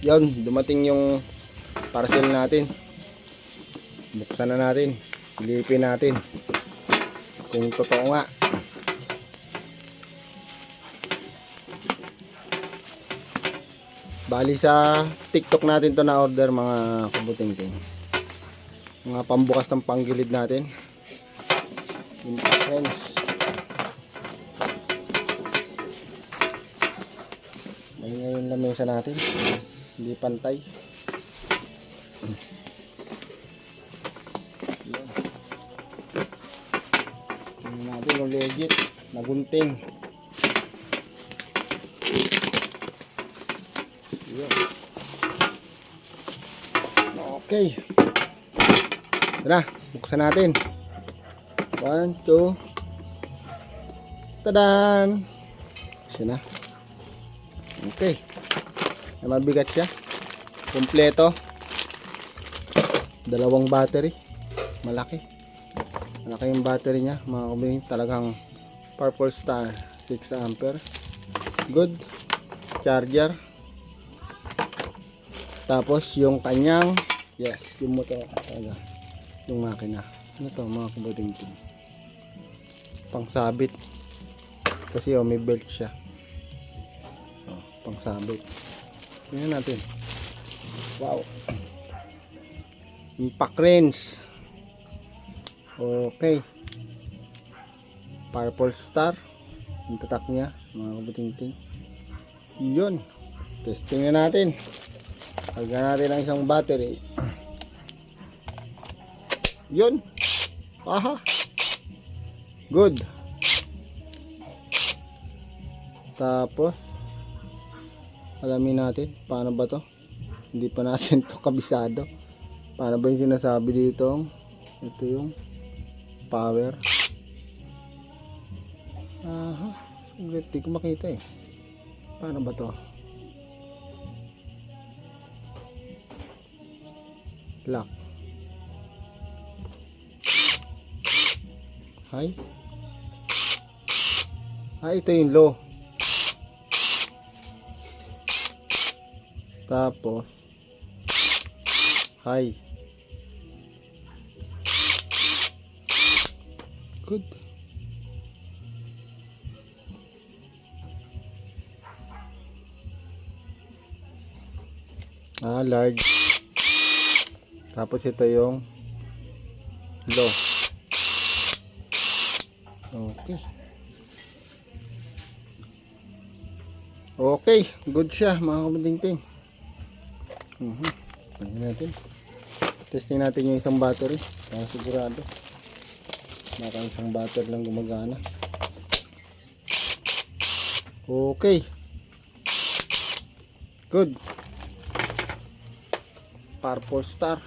Yun, dumating yung parcel natin. Buksan na natin. Silipin natin kung totoo nga. Bali sa TikTok natin to na order mga kabuting-ting. Mga pambukas ng panggilid natin. Friends. May ngayon lamesa natin. Hindi pantay. Tingnan natin yung legit. Nagunting. Okay. Tara, buksan natin. 1, 2. Tadan! Siya na. Okay. Mabigat siya. Kompleto. 2 battery. Malaki. Malaki yung battery niya. Mga kuming talagang Purple Star 6 amperes. Good. Charger. Tapos yung kanyang yung motor talaga. Yung makina. Ano to mga kabuting-ting? Pangsabit. Kasi may belt siya. Pangsabit. Tingnan natin. Wow. Impact wrench. Okay. Purple Star. Yung tatak niya mga kabuting-ting. Yun. Testing na natin. Lagyan natin ang isang battery. Yun. Aha. Good. Tapos alamin natin paano ba to. Hindi pa natin to kabisado. Paano ba yung sinasabi dito? Ito yung power. Aha. Hindi ko makita eh. Paano ba to? Lock. High. Ito yung low. Tapos high. Good. Large. Tapos ito yung low. Okay. Okay, good siya mga kabuting-ting. Natin. Testing natin yung isang battery para sigurado. Baka isang battery lang gumagana. Okay. Good. Purple Star.